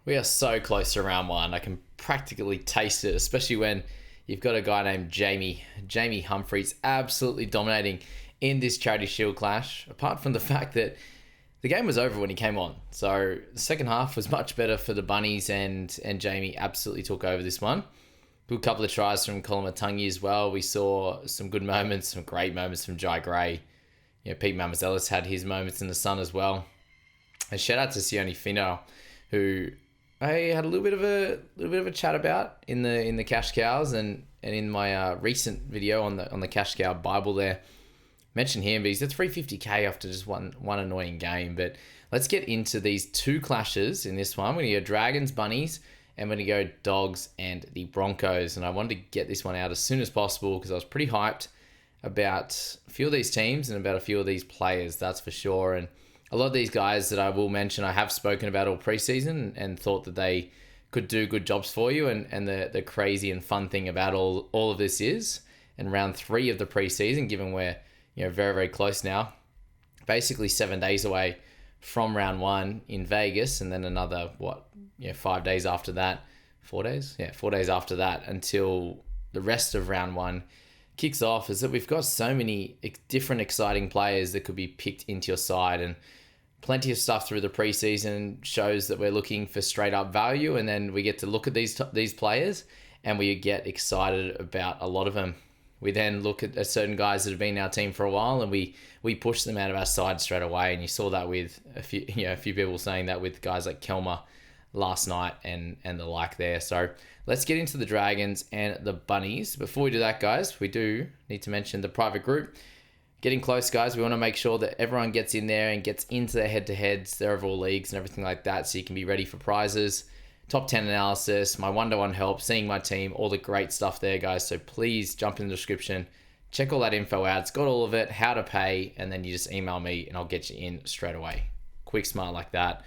We are so close to round one. I can practically taste it, especially when you've got a guy named Jamie Humphreys, absolutely dominating in this Charity Shield clash, apart from the fact that the game was over when he came on. So the second half was much better for the Bunnies, and Jamie absolutely took over this one. Good couple of tries from Kolomatangi as well. We saw some good moments, some great moments from Jai Gray. Pete Mamazelis had his moments in the sun as well. And shout out to Sione Finau, who I had a little bit of a chat about in the Cash Cows and in my recent video on the Cash Cow Bible there. Mentioned him, but he's at 350k after just one annoying game. But let's get into these two clashes in this one. We're going to go Dragons, Bunnies, and we're going to go Dogs and the Broncos. And I wanted to get this one out as soon as possible because I was pretty hyped about a few of these teams and about a few of these players, that's for sure. And a lot of these guys that I will mention, I have spoken about all preseason and thought that they could do good jobs for you. And the crazy and fun thing about all of this is, in round 3 of the preseason, given we're very, very close now, basically 7 days away from round 1 in Vegas, and then another 5 days after that, 4 days? Yeah, 4 days after that until the rest of round 1 kicks off, is that we've got so many different exciting players that could be picked into your side, and plenty of stuff through the preseason shows that we're looking for straight up value, and then we get to look at these players and we get excited about a lot of them. We then look at certain guys that have been in our team for a while, and we push them out of our side straight away. And you saw that with a few people saying that with guys like Kelmer last night and the like there. So let's get into the Dragons and the Bunnies. Before we do that, guys, we do need to mention the private group. Getting close, guys. We want to make sure that everyone gets in there and gets into their head-to-heads, their overall leagues and everything like that, so you can be ready for prizes. Top 10 analysis, my one-to-one help, seeing my team, all the great stuff there, guys. So please jump in the description, check all that info out. It's got all of it, how to pay, and then you just email me and I'll get you in straight away. Quick, smart like that.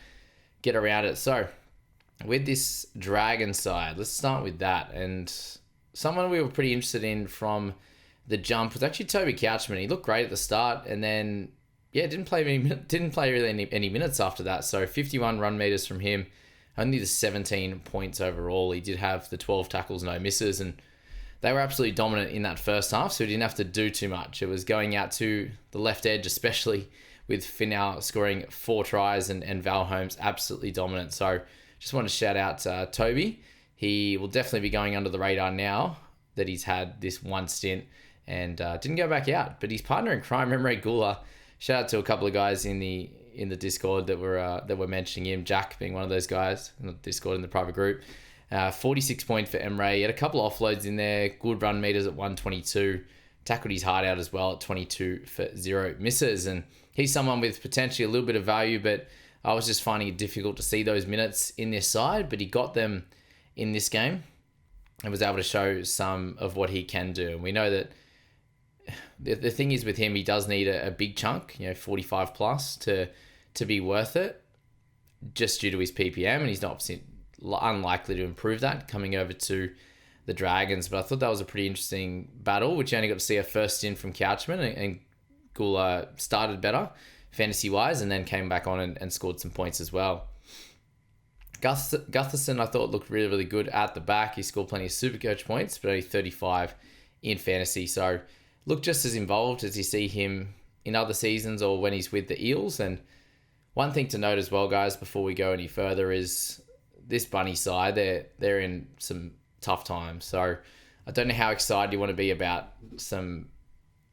Get around it. So with this Dragon side, let's start with that. And someone we were pretty interested in from the jump was actually Toby Couchman. He looked great at the start, and then didn't play really any minutes after that. So 51 run meters from him. Only the 17 points overall. He did have the 12 tackles, no misses, and they were absolutely dominant in that first half, so he didn't have to do too much. It was going out to the left edge, especially with Finau scoring 4 tries and Val Holmes absolutely dominant. So just want to shout out Toby. He will definitely be going under the radar now that he's had this one stint and didn't go back out. But his partner in crime, Emre Gula, shout out to a couple of guys in the Discord that were mentioning him, Jack being one of those guys in the Discord in the private group. 46 points for Emre. He had a couple of offloads in there, good run meters at 122, tackled his heart out as well at 22 for 0 misses, and he's someone with potentially a little bit of value, but I was just finding it difficult to see those minutes in this side, but he got them in this game and was able to show some of what he can do. And we know that the thing is with him, he does need a big chunk, 45 plus to be worth it, just due to his PPM, and he's not unlikely to improve that coming over to the Dragons. But I thought that was a pretty interesting battle, which you only got to see a first in from Couchman, and Gula started better fantasy-wise and then came back on and scored some points as well. Gutherson, I thought, looked really, really good at the back. He scored plenty of SuperCoach points, but only 35 in fantasy. So look just as involved as you see him in other seasons or when he's with the Eels. And one thing to note as well, guys, before we go any further, is this Bunny side, they're in some tough times. So I don't know how excited you want to be about some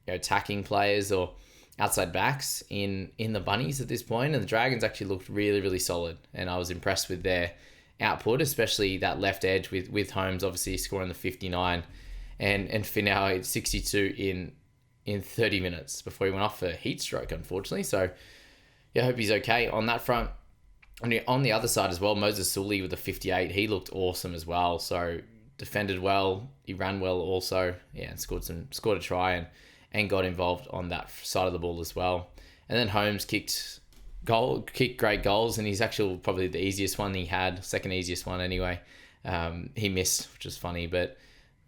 attacking players or outside backs in the Bunnies at this point. And the Dragons actually looked really, really solid. And I was impressed with their output, especially that left edge with Holmes obviously scoring the 59 and Finau at 62 in 30 minutes before he went off for heat stroke, unfortunately. So I hope he's okay on that front. And on the other side as well, Moses Sully with the 58, he looked awesome as well. So defended well, he ran well also, and scored a try and got involved on that side of the ball as well. And then Holmes kicked great goals, and he's actually probably the easiest one he had, second easiest one anyway. He missed, which is funny. But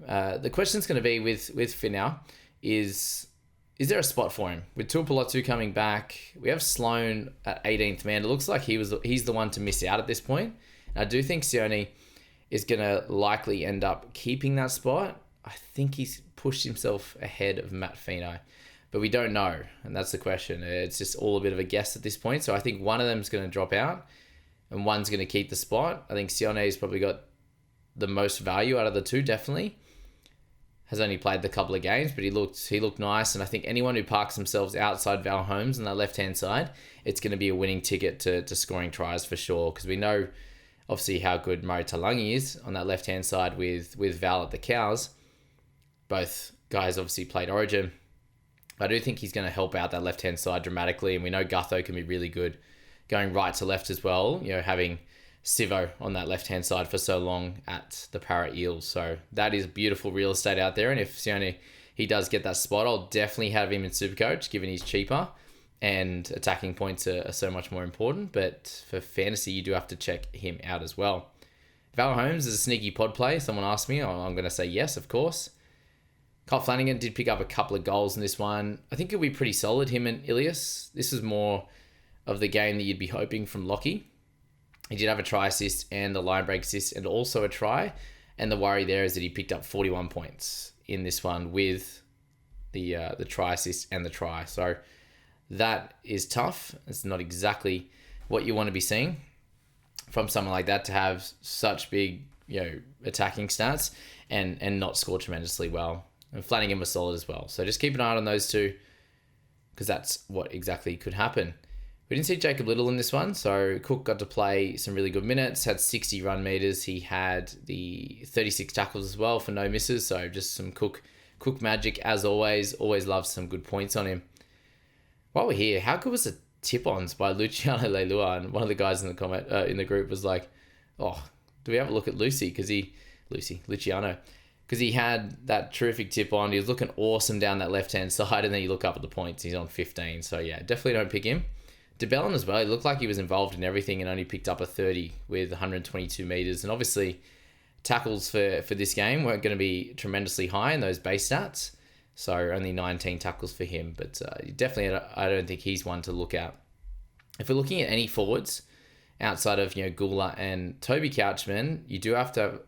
the question's going to be with Finau is there a spot for him? With Tuipulotu coming back, we have Sloan at 18th man. It looks like he's the one to miss out at this point. And I do think Sione is going to likely end up keeping that spot. I think he's pushed himself ahead of Matt Fino, but we don't know. And that's the question. It's just all a bit of a guess at this point. So I think one of them is going to drop out and one's going to keep the spot. I think Sione's probably got the most value out of the two, definitely. Has only played the couple of games, but he looked nice. And I think anyone who parks themselves outside Val Holmes on that left-hand side, it's going to be a winning ticket to scoring tries for sure. Because we know, obviously, how good Murray Talangi is on that left-hand side with Val at the Cows. Both guys obviously played Origin. But I do think he's going to help out that left-hand side dramatically. And we know Gutho can be really good going right to left as well. You know, having Sivo on that left-hand side for so long at the Parrot Eels. So that is beautiful real estate out there. And if Sione, he does get that spot, I'll definitely have him in SuperCoach, given he's cheaper and attacking points are so much more important. But for fantasy, you do have to check him out as well. Val Holmes is a sneaky pod play. Someone asked me. I'm going to say yes, of course. Kyle Flanagan did pick up a couple of goals in this one. I think it'll be pretty solid, him and Ilias. This is more of the game that you'd be hoping from Lockie. He did have a try assist and a line break assist and also a try. And the worry there is that he picked up 41 points in this one with the try assist and the try. So that is tough. It's not exactly what you want to be seeing from someone like that, to have such big, attacking stats and not score tremendously well. And Flanagan was solid as well. So just keep an eye on those two, because that's what exactly could happen. We didn't see Jacob Little in this one, so Cook got to play some really good minutes, had 60 run meters. He had the 36 tackles as well for no misses, so just some Cook magic as always. Always love some good points on him. While we're here, how good was the tip-ons by Luciano Leilua? And one of the guys in the group was like, "Oh, do we have a look at Luciano?" Because he had that terrific tip-on. He was looking awesome down that left-hand side, and then you look up at the points, he's on 15. So yeah, definitely don't pick him. DeBellin as well, he looked like he was involved in everything and only picked up a 30 with 122 meters. And obviously, tackles for this game weren't going to be tremendously high in those base stats. So only 19 tackles for him. But definitely, I don't think he's one to look at. If we're looking at any forwards outside of Gula and Toby Couchman, you do have to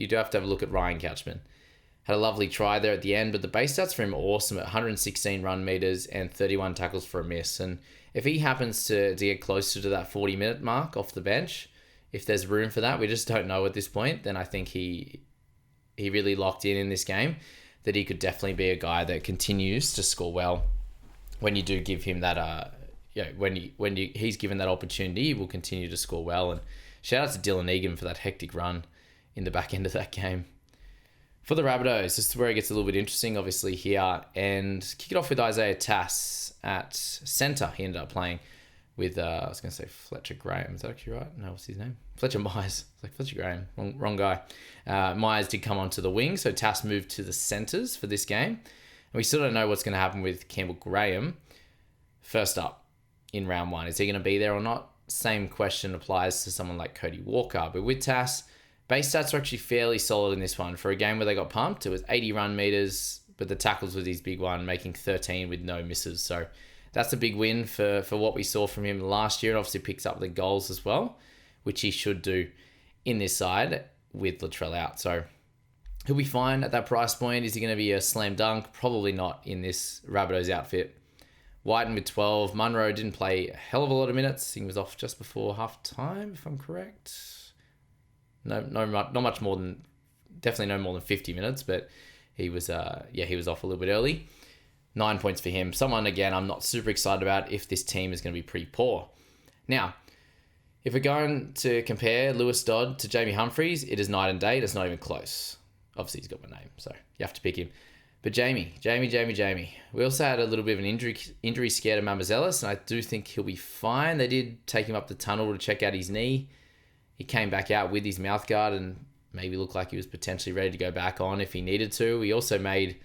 have a look at Ryan Couchman. Had a lovely try there at the end, but the base stats for him are awesome at 116 run meters and 31 tackles for a miss. And if he happens to get closer to that 40-minute mark off the bench, if there's room for that, we just don't know at this point, then I think he really locked in this game, that he could definitely be a guy that continues to score well when you do give him that, he's given that opportunity, he will continue to score well. And shout out to Dylan Egan for that hectic run in the back end of that game. For the Rabbitohs, this is where it gets a little bit interesting, obviously, here. And kick it off with Isaiah Tass at centre. He ended up playing with, I was going to say Fletcher Graham. Is that actually right? No, what's his name? Fletcher Myers. It's like Fletcher Graham. Wrong guy. Myers did come onto the wing, so Tass moved to the centres for this game. And we still don't know what's going to happen with Campbell Graham. First up in round one, is he going to be there or not? Same question applies to someone like Cody Walker. But with Tass, base stats are actually fairly solid in this one. For a game where they got pumped, it was 80 run meters, but the tackles was his big one, making 13 with no misses. So that's a big win for what we saw from him last year. And obviously picks up the goals as well, which he should do in this side with Latrell out. So he'll be fine at that price point. Is he going to be a slam dunk? Probably not in this Rabbitohs outfit. Whiten with 12. Munro didn't play a hell of a lot of minutes. He was off just before half time, if I'm correct. Not much more than, definitely no more than 50 minutes, but he was off a little bit early. 9 points for him. Someone, again, I'm not super excited about if this team is going to be pretty poor. Now, if we're going to compare Lewis Dodd to Jamie Humphries, it is night and day. It's not even close. Obviously, he's got my name, so you have to pick him. But Jamie. We also had a little bit of an injury scare to Mamazelis, and I do think he'll be fine. They did take him up the tunnel to check out his knee. He came back out with his mouth guard and maybe looked like he was potentially ready to go back on if he needed to. He also made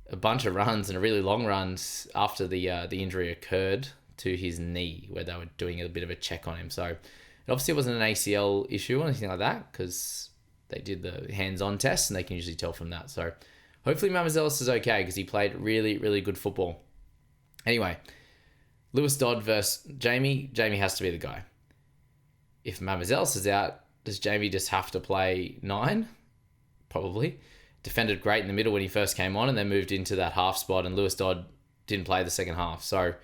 a bunch of runs and a really long runs after the injury occurred to his knee, where they were doing a bit of a check on him. So it obviously wasn't an ACL issue or anything like that, because they did the hands-on test and they can usually tell from that. So hopefully Mamazelis is okay, because he played really, really good football. Anyway, Lewis Dodd versus Jamie. Jamie has to be the guy. If Mamazelis is out, Does Jamie just have to play 9? Probably. Defended great in the middle when he first came on and then moved into that half spot, and Lewis Dodd didn't play the second half. So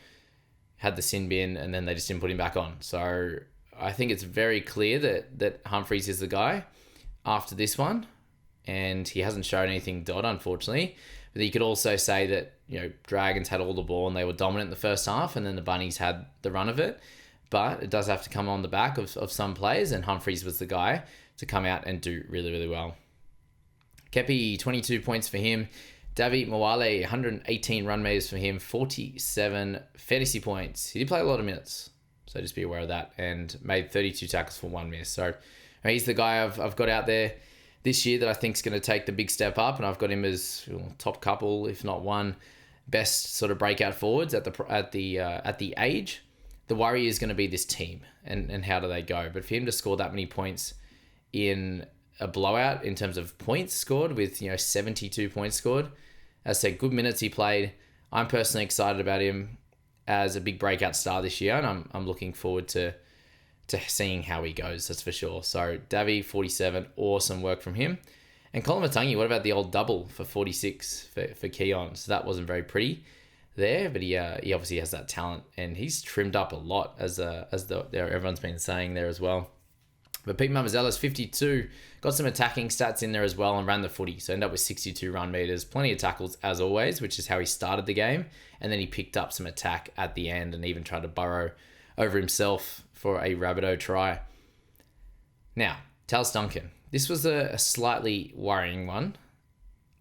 had the sin bin and then they just didn't put him back on. So I think it's very clear that Humphreys is the guy after this one, and he hasn't shown anything Dodd, unfortunately. But you could also say that, Dragons had all the ball and they were dominant in the first half, and then the Bunnies had the run of it. But it does have to come on the back of some players, and Humphreys was the guy to come out and do really, really well. Kepi, 22 points for him. Davi Mwale, 118 run meters for him, 47 fantasy points. He did play a lot of minutes, so just be aware of that, and made 32 tackles for 1 miss. So he's the guy I've got out there this year that I think is going to take the big step up, and I've got him as top couple, if not one, best sort of breakout forwards at the age. The worry is going to be this team and how do they go. But for him to score that many points in a blowout in terms of points scored with 72 points scored, as I said, good minutes he played. I'm personally excited about him as a big breakout star this year, and I'm looking forward to seeing how he goes, that's for sure. So Davi, 47, awesome work from him. And Colin Matangi, what about the old double for 46 for Keon? So that wasn't very pretty there, but he obviously has that talent, and he's trimmed up a lot as everyone's been saying there as well. But Pete Mamazella's 52, got some attacking stats in there as well and ran the footy. So ended up with 62 run meters, plenty of tackles as always, which is how he started the game. And then he picked up some attack at the end and even tried to burrow over himself for a Rabbitoh try. Now, Talis Duncan. This was a slightly worrying one.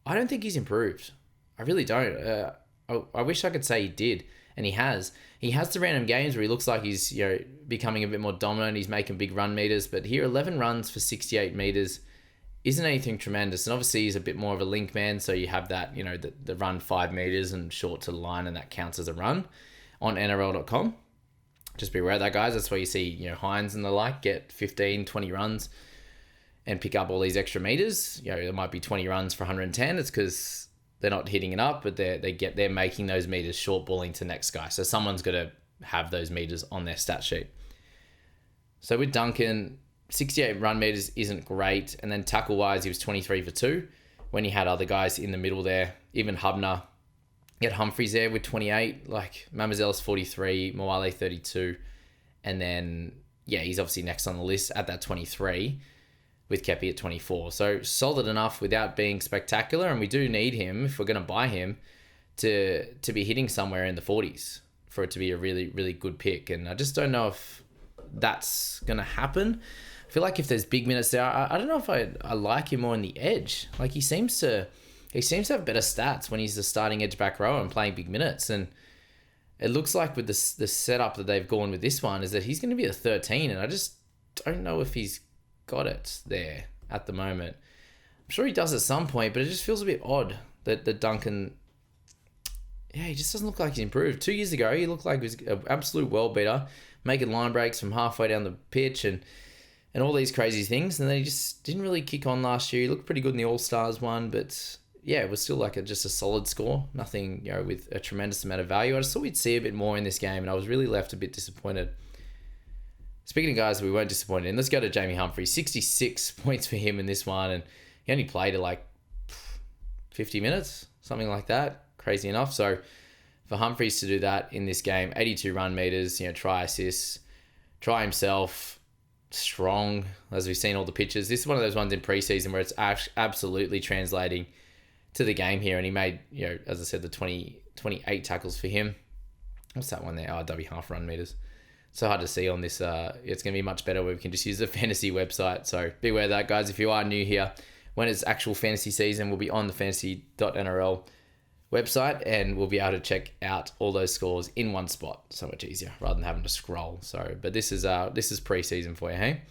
I don't think he's improved. I really don't. I wish I could say he did, and he has. He has the random games where he looks like he's becoming a bit more dominant. He's making big run meters, but here 11 runs for 68 meters isn't anything tremendous. And obviously he's a bit more of a link man, so you have that the run 5 meters and short to the line, and that counts as a run on NRL.com. Just be aware of that, guys. That's where you see Hines and the like get 15, 20 runs and pick up all these extra meters. There might be 20 runs for 110. It's because they're not hitting it up, but they're making those meters short balling to next guy. So someone's got to have those meters on their stat sheet. So with Duncan, 68 run meters isn't great. And then tackle wise, he was 23 for 2 when he had other guys in the middle there. Even Hubner, you had Humphreys there with 28, like Mamazella's 43, Moale 32. And then, he's obviously next on the list at that 23 with Kepi at 24. So solid enough without being spectacular. And we do need him, if we're going to buy him, to be hitting somewhere in the 40s for it to be a really, really good pick. And I just don't know if that's going to happen. I feel like if there's big minutes there, I don't know if I like him more on the edge. Like he seems to have better stats when he's the starting edge back row and playing big minutes. And it looks like with the setup that they've gone with this one is that he's going to be a 13. And I just don't know if he's got it there at the moment. I'm sure he does at some point, but it just feels a bit odd that Duncan, he just doesn't look like he's improved. 2 years ago, he looked like he was an absolute world beater, making line breaks from halfway down the pitch and all these crazy things. And then he just didn't really kick on last year. He looked pretty good in the All-Stars one, but it was still like just a solid score. Nothing, with a tremendous amount of value. I just thought we'd see a bit more in this game, and I was really left a bit disappointed. Speaking of guys that we weren't disappointed in, let's go to Jamie Humphrey. 66 points for him in this one, and he only played at like 50 minutes, something like that. Crazy enough. So for Humphreys to do that in this game, 82 run meters, try assists, try himself, strong, as we've seen all the pictures. This is one of those ones in preseason where it's absolutely translating to the game here, and he made, as I said, the 28 tackles for him. What's that one there? RW half run meters. So hard to see on this. It's going to be much better where we can just use the fantasy website. So be aware of that, guys. If you are new here, when it's actual fantasy season, we'll be on the fantasy.nrl website, and we'll be able to check out all those scores in one spot. So much easier rather than having to scroll. So, but this is pre-season for you, hey?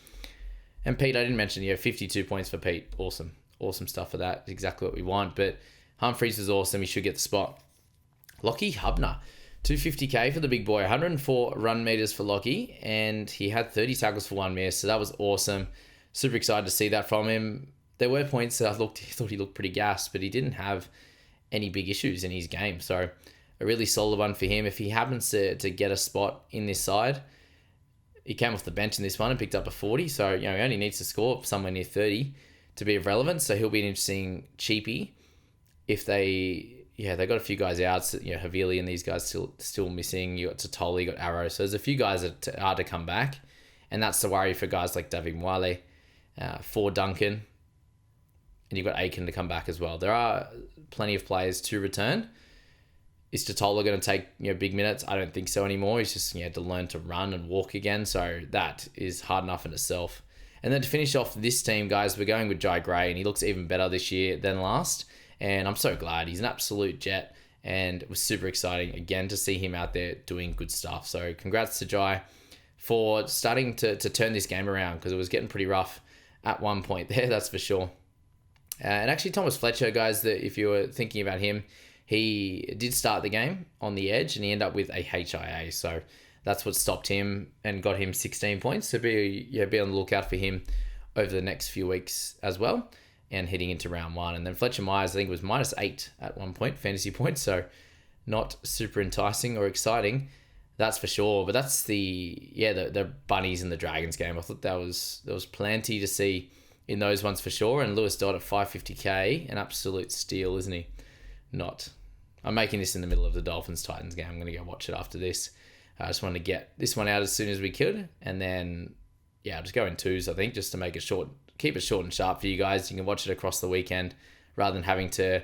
And Pete, I didn't mention, 52 points for Pete. Awesome stuff for that. Exactly what we want. But Humphreys was awesome. He should get the spot. Lockie Hubner, 250k for the big boy, 104 run meters for Lockie, and he had 30 tackles for 1 miss. So that was awesome. Super excited to see that from him. There were points that I thought he looked pretty gassed, but he didn't have any big issues in his game. So a really solid one for him. If he happens to get a spot in this side, He came off the bench in this one and picked up a 40. So, he only needs to score somewhere near 30 to be of relevance. So he'll be an interesting cheapie if they got a few guys out. So, Havili and these guys still missing. You got Totoli, you got Arrow. So there's a few guys that are to come back. And that's the worry for guys like David Mwale, for Duncan. And you've got Aiken to come back as well. There are plenty of players to return. Is Totola going to take big minutes? I don't think so anymore. He's just had to learn to run and walk again. So that is hard enough in itself. And then to finish off this team, guys, we're going with Jai Gray, and he looks even better this year than last. And I'm so glad. He's an absolute jet, and it was super exciting again to see him out there doing good stuff. So congrats to Jai for starting to turn this game around, because it was getting pretty rough at one point there, that's for sure. And actually, Thomas Fletcher, guys, that if you were thinking about him, he did start the game on the edge, and he ended up with a HIA. So that's what stopped him and got him 16 points. So be on the lookout for him over the next few weeks as well, and heading into round one. And then Fletcher Myers, I think, was -8 at one point, fantasy points. So not super enticing or exciting, that's for sure. But that's the bunnies and the dragons game. I thought there was plenty to see in those ones for sure. And Lewis Dodd at 550k, an absolute steal, isn't he? I'm making this in the middle of the Dolphins-Titans game. I'm going to go watch it after this. I just wanted to get this one out as soon as we could. And then, I'll just go in twos, I think, just to make it short, keep it short and sharp for you guys. You can watch it across the weekend rather than having to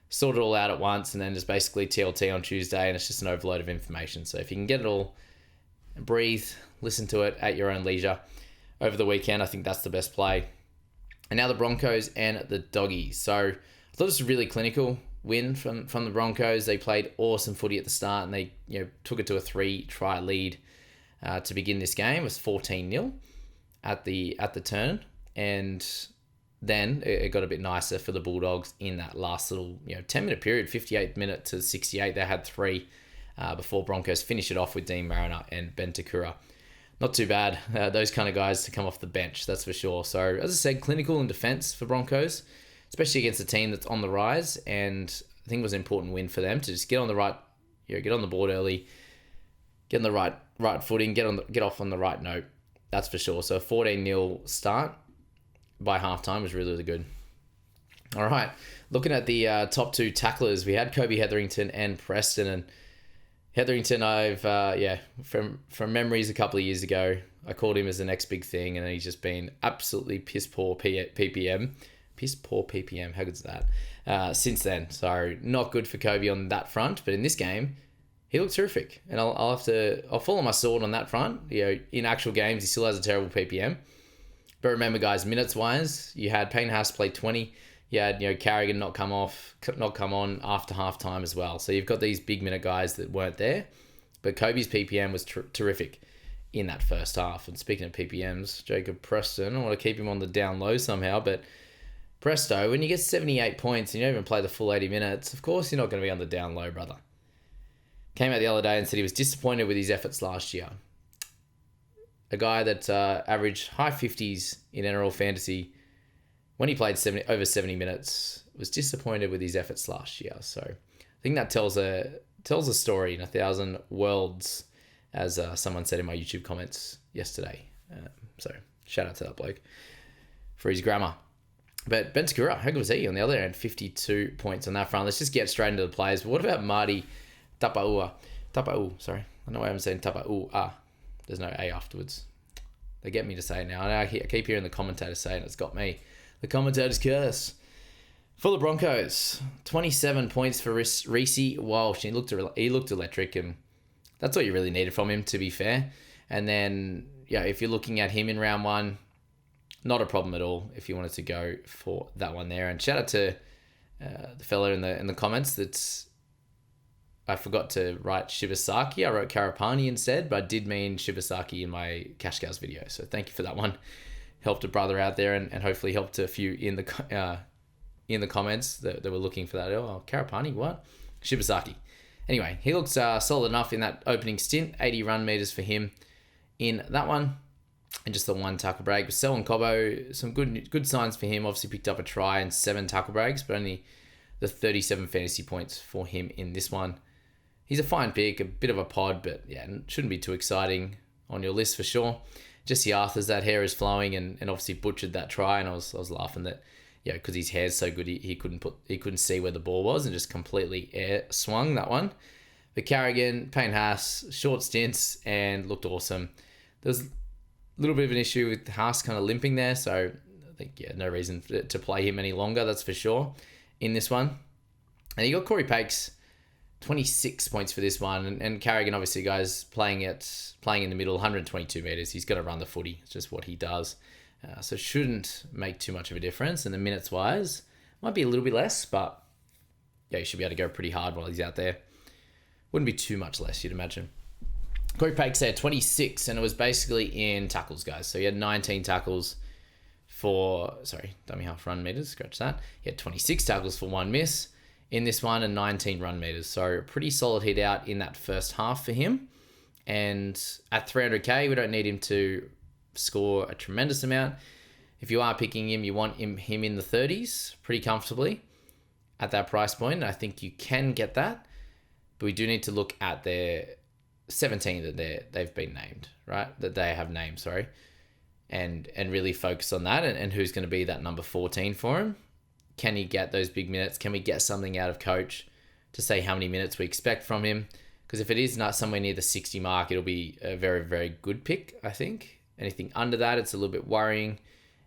sort it all out at once and then just basically TLT on Tuesday, and it's just an overload of information. So if you can get it all, breathe, listen to it at your own leisure over the weekend, I think that's the best play. And now the Broncos and the Doggies. So I thought this was really clinical win from the Broncos. They played awesome footy at the start, and they took it to a 3-try lead to begin this game. It was 14-0 at the turn, and then it got a bit nicer for the Bulldogs in that last little 10-minute period, 58th minute to 68. They had 3 before Broncos finish it off with Dean Mariner and Ben Takura. Not too bad, those kind of guys to come off the bench, that's for sure. So as I said, clinical in defense for Broncos, especially against a team that's on the rise, and I think it was an important win for them to just get on the right, get on the board early, get on the right footing, get off on the right note. That's for sure. So a 14-0 start by halftime was really, really good. All right, looking at the top 2 tacklers, we had Kobe Hetherington and Preston. And Hetherington, from memories a couple of years ago, I called him as the next big thing, and he's just been absolutely piss poor PPM. Piss poor PPM, how good is that? Since then, so not good for Kobe on that front. But in this game, he looked terrific, and I'll follow my sword on that front. In actual games, he still has a terrible PPM. But remember, guys, minutes wise, you had Payne Haas play 20. You had Carrigan not come on after halftime as well. So you've got these big minute guys that weren't there. But Kobe's PPM was terrific in that first half. And speaking of PPMs, Jacob Preston, I want to keep him on the down low somehow, but presto, when you get 78 points and you don't even play the full 80 minutes, of course you're not going to be on the down low, brother. Came out the other day and said he was disappointed with his efforts last year. A guy that averaged high 50s in NRL Fantasy when he played over 70 minutes was disappointed with his efforts last year. So I think that tells a story in 1,000 worlds, as someone said in my YouTube comments yesterday. So shout out to that bloke for his grammar. But Ben Takura, how good was he on the other end? 52 points on that front. Let's just get straight into the players. But what about Marty Tapa'ua? Sorry. I know I haven't said Tapa'ua. There's no A afterwards. They get me to say it now. I keep hearing the commentators say it. It's got me. The commentator's curse. For the Broncos, 27 points for Reece Walsh. He looked electric, and that's what you really needed from him, to be fair. And then, if you're looking at him in round 1, not a problem at all if you wanted to go for that one there. And shout out to the fella in the comments that I forgot to write Shibasaki. I wrote Karapani instead, but I did mean Shibasaki in my Cash Cows video. So thank you for that one. Helped a brother out there, and hopefully helped a few in the comments that were looking for that. Oh, Karapani, what? Shibasaki. Anyway, he looks solid enough in that opening stint. 80 run meters for him in that one. And just the 1 tackle break. Selwyn Cobbo, some good signs for him. Obviously picked up a try and 7 tackle breaks, but only the 37 fantasy points for him in this one. He's a fine pick, a bit of a pod, but shouldn't be too exciting on your list for sure. Jesse Arthur's, that hair is flowing and obviously butchered that try, and I was laughing that, because his hair's so good he couldn't see where the ball was and just completely air swung that one. But Carrigan, Payne Haas, short stints and looked awesome. There was a little bit of an issue with Haas kind of limping there, so I think no reason to play him any longer, that's for sure, in this one. And you got Corey Pakes, 26 points for this one. And Carrigan, obviously, guys, playing in the middle, 122 metres. He's going to run the footy. It's just what he does. So shouldn't make too much of a difference. And the minutes-wise, might be a little bit less, but he should be able to go pretty hard while he's out there. Wouldn't be too much less, you'd imagine. Corey Pakes there, 26, and it was basically in tackles, guys. So he had 19 tackles dummy half run meters, scratch that. He had 26 tackles for 1 miss in this one and 19 run meters. So pretty solid hit out in that first half for him. And at 300k, we don't need him to score a tremendous amount. If you are picking him, you want him in the 30s pretty comfortably at that price point. I think you can get that, but we do need to look at their 17 that they've been named, right? That they have named, sorry. And really focus on that and who's going to be that number 14 for him. Can he get those big minutes? Can we get something out of coach to say how many minutes we expect from him? Because if it is not somewhere near the 60 mark, it'll be a very, very good pick, I think. Anything under that, it's a little bit worrying.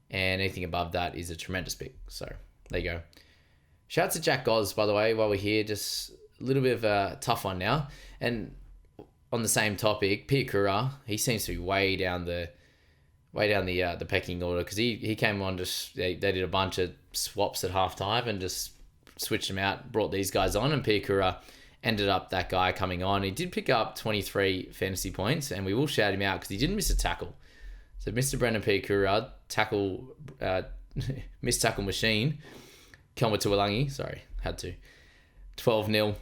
And anything above that is a tremendous pick. So there you go. Shout out to Jack Goz, by the way, while we're here. Just a little bit of a tough one now. And on the same topic, Piakura, he seems to be way down the pecking order, because he came on, just they did a bunch of swaps at halftime and just switched them out, brought these guys on, and Piakura ended up that guy coming on. He did pick up 23 fantasy points, and we will shout him out because he didn't miss a tackle. So Mr. Brendan Piakura, missed tackle machine. Kelma Tuolangi, sorry, had to. 12-0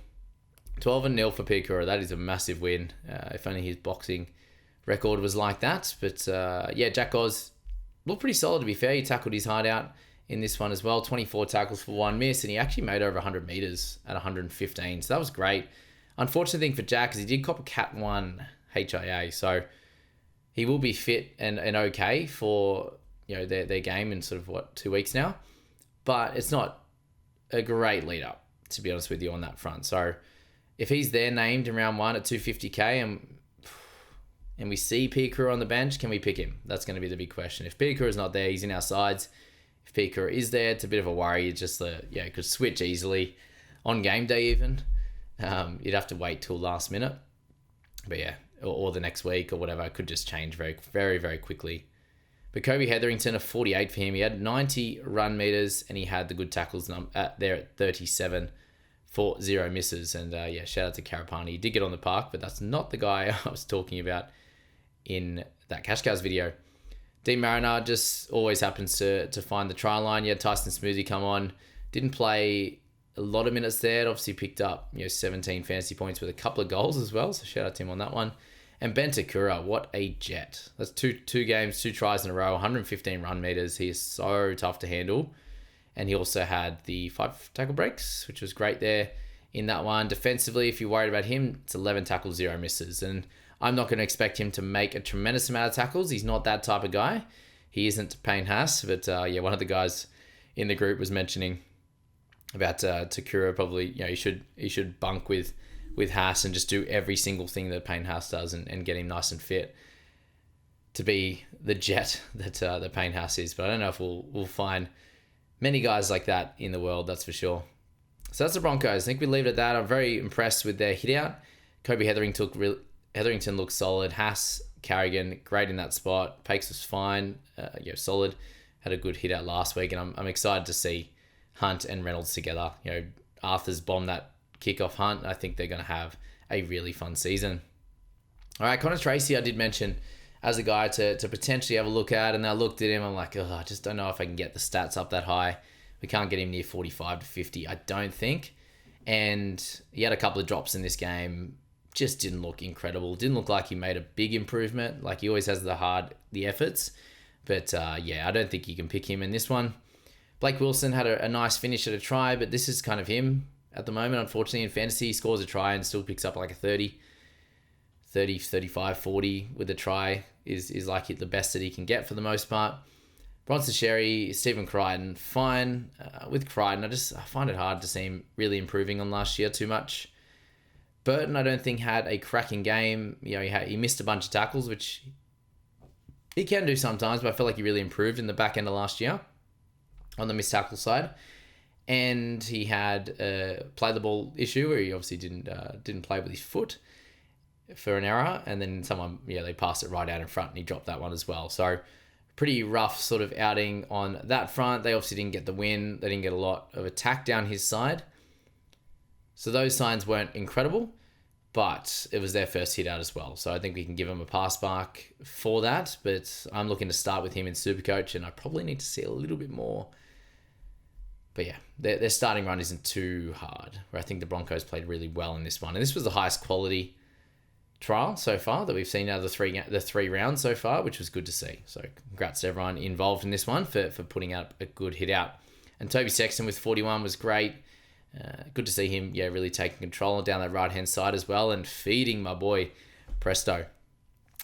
for Piakura. That is a massive win. If only his boxing record was like that. But Jack Oz looked pretty solid, to be fair. He tackled his heart out in this one as well. 24 tackles for 1 miss, and he actually made over 100 metres at 115. So that was great. Unfortunate thing for Jack is he did cop a Cat 1 HIA, so he will be fit and okay for their game in sort of 2 weeks now. But it's not a great lead up, to be honest with you, on that front. So if he's there named in round 1 at 250k and we see Piakura on the bench, can we pick him? That's going to be the big question. If Piakura is not there, he's in our sides. If Piakura is there, it's a bit of a worry. It's just it could switch easily on game day even. You'd have to wait till last minute. But or the next week or whatever. It could just change very, very, very quickly. But Kobe Hetherington, a 48 for him. He had 90 run meters and he had the good tackles there at 37 for 0 misses. And shout out to Karapani. He did get on the park, but that's not the guy I was talking about in that Cash Cows video. Dean Mariner just always happens to find the try line. You had Tyson Smoothie come on. Didn't play a lot of minutes there. Obviously picked up 17 fantasy points with a couple of goals as well. So shout out to him on that one. And Bentakura, what a jet. That's two games, 2 tries in a row, 115 run meters. He is so tough to handle. And he also had the 5 tackle breaks, which was great there in that one. Defensively, if you're worried about him, it's 11 tackles, 0 misses. And I'm not going to expect him to make a tremendous amount of tackles. He's not that type of guy. He isn't Payne Haas, but one of the guys in the group was mentioning about Takura probably, he should bunk with Haas and just do every single thing that Payne Haas does and get him nice and fit to be the jet that Payne Haas is. But I don't know if we'll find many guys like that in the world, that's for sure. So that's the Broncos. I think we leave it at that. I'm very impressed with their hit out. Kobe Hetherington looked solid. Haas, Carrigan, great in that spot. Pakes was fine. Solid. Had a good hit out last week, and I'm excited to see Hunt and Reynolds together. Arthur's bombed that kickoff Hunt. I think they're going to have a really fun season. All right, Connor Tracy, I did mention as a guy to potentially have a look at, and I looked at him. I'm like, I just don't know if I can get the stats up that high. We can't get him near 45 to 50, I don't think. And he had a couple of drops in this game. Just didn't look incredible. Didn't look like he made a big improvement. Like he always has the efforts. But I don't think you can pick him in this one. Blake Wilson had a nice finish at a try, but this is kind of him at the moment. Unfortunately, in fantasy, he scores a try and still picks up like a 30. 30, 35, 40 with a try is like the best that he can get for the most part. Bronson Xerri, Stephen Crichton, fine. With Crichton, I find it hard to see him really improving on last year too much. Burton, I don't think, had a cracking game. He missed a bunch of tackles, which he can do sometimes, but I feel like he really improved in the back end of last year on the missed tackle side. And he had a play the ball issue where he obviously didn't play with his foot for an error, and then they passed it right out in front and he dropped that one as well. So pretty rough sort of outing on that front. They obviously didn't get the win. They didn't get a lot of attack down his side. So those signs weren't incredible, but it was their first hit out as well. So I think we can give him a pass mark for that, but I'm looking to start with him in SuperCoach, and I probably need to see a little bit more. But yeah, their starting run isn't too hard, where I think the Broncos played really well in this one. And this was the highest quality trial so far that we've seen out of the three rounds so far, which was good to see. So congrats to everyone involved in this one for putting out a good hit out. And Toby Sexton with 41 was great. Good to see him, really taking control down that right-hand side as well and feeding my boy Presto.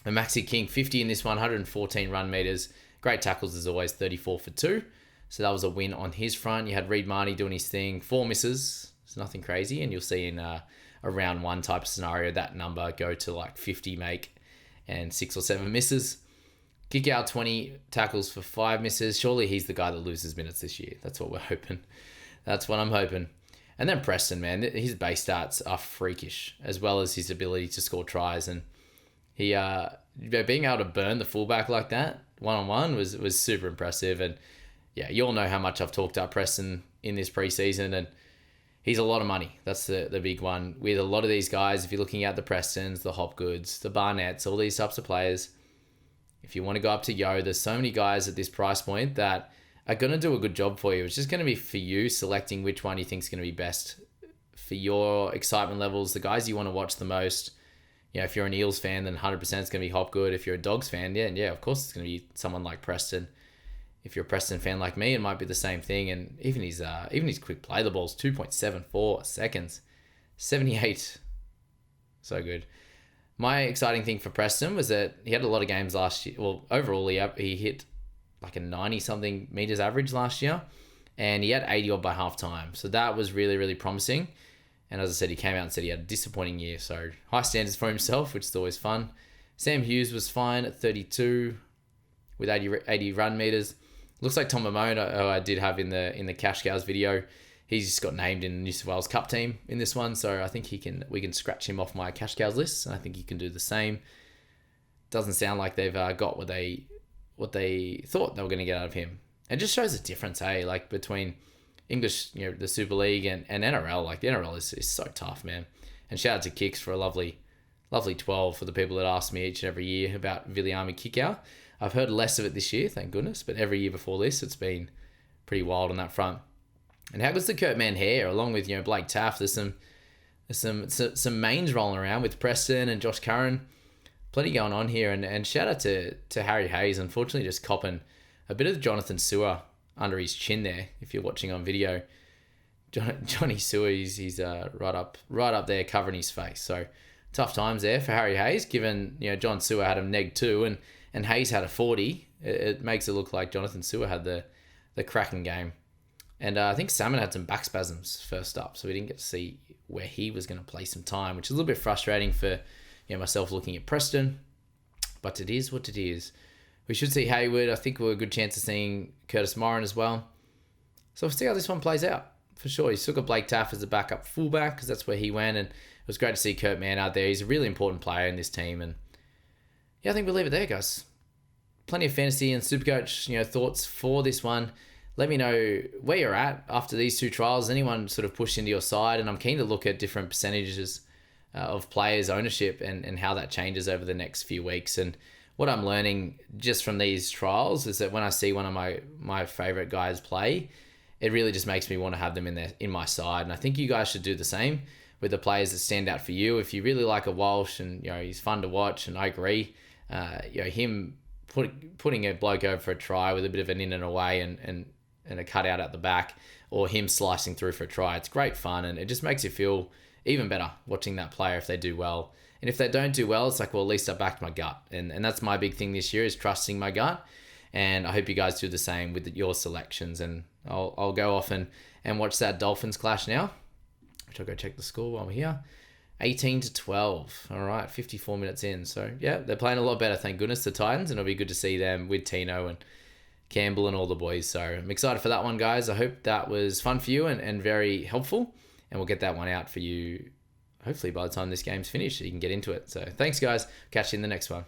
And Maxi King, 50 in this one, 114 run meters. Great tackles as always, 34 for 2. So that was a win on his front. You had Reed Marnie doing his thing, 4 misses. It's nothing crazy, and you'll see in a round 1 type of scenario that number go to like 50 make and 6 or 7 misses. Kick out 20 tackles for 5 misses. Surely he's the guy that loses minutes this year. That's what we're hoping. That's what I'm hoping. And then Preston, man, his base stats are freakish, as well as his ability to score tries. And he being able to burn the fullback like that one-on-one was super impressive. And yeah, you all know how much I've talked up Preston in this preseason, and he's a lot of money. That's the big one. With a lot of these guys, if you're looking at the Prestons, the Hopgoods, the Barnetts, all these types of players, if you want to go up to Yo, there's so many guys at this price point that are going to do a good job for you. It's just going to be for you selecting which one you think is going to be best for your excitement levels, the guys you want to watch the most. If you're an Eels fan, then 100% it's going to be Hopgood. If you're a Dogs fan, yeah, of course it's going to be someone like Preston. If you're a Preston fan like me, it might be the same thing. And even his quick play the balls, 2.74 seconds, 78. So good. My exciting thing for Preston was that he had a lot of games last year. Well, overall, he hit like a 90-something meters average last year, and he had 80 odd by halftime. So that was really, really promising. And as I said, he came out and said he had a disappointing year. So high standards for himself, which is always fun. Sam Hughes was fine at 32 with 80 run meters. Looks like Tom Mamona, who I did have in the Cash Cows video, he's just got named in the New South Wales Cup team in this one. So I think we can scratch him off my Cash Cows list. And I think he can do the same. Doesn't sound like they've got what they thought they were going to get out of him. It just shows a difference, like between English, the Super League and NRL. Like the NRL is so tough, man. And shout out to Kicks for a lovely 12 for the people that ask me each and every year about Viliami Kickout. I've heard less of it this year, thank goodness, but every year before this, it's been pretty wild on that front. And how good's the Kurt Mann-Hare, along with Blake Taft? There's some mains rolling around with Preston and Josh Curran. Plenty going on here, and shout out to Harry Hayes, unfortunately just copping a bit of Jonathan Sewer under his chin there, if you're watching on video. Johnny Sewer, he's right up there covering his face. So tough times there for Harry Hayes, given John Sewer had him neg 2 and Hayes had a 40. It makes it look like Jonathan Sewer had the cracking game. And I think Salmon had some back spasms first up, so we didn't get to see where he was going to play some time, which is a little bit frustrating for myself looking at Preston. But it is what it is. We should see Hayward. I think we're a good chance of seeing Curtis Moran as well. So we'll see how this one plays out. For sure, he's still got Blake Taft as a backup fullback because that's where he went. And it was great to see Kurt Mann out there. He's a really important player in this team. And yeah, I think we'll leave it there, guys. Plenty of fantasy and SuperCoach, thoughts for this one. Let me know where you're at after these 2 trials. Anyone sort of pushed into your side? And I'm keen to look at different percentages of players' ownership and how that changes over the next few weeks. And what I'm learning just from these trials is that when I see one of my favorite guys play, it really just makes me want to have them in my side. And I think you guys should do the same with the players that stand out for you. If you really like a Walsh and he's fun to watch, and I agree, him putting a bloke over for a try with a bit of an in and away and a cutout at the back, or him slicing through for a try, it's great fun, and it just makes you feel even better watching that player if they do well. And if they don't do well, it's like, well, at least I backed my gut. And that's my big thing this year, is trusting my gut. And I hope you guys do the same with your selections. And I'll go off and watch that Dolphins clash now, which I'll go check the score while we're here. 18-12. All right, 54 minutes in. So, yeah, they're playing a lot better, thank goodness, the Titans. And it'll be good to see them with Tino and Campbell and all the boys. So I'm excited for that one, guys. I hope that was fun for you and very helpful. And we'll get that one out for you hopefully by the time this game's finished so you can get into it. So thanks, guys. Catch you in the next one.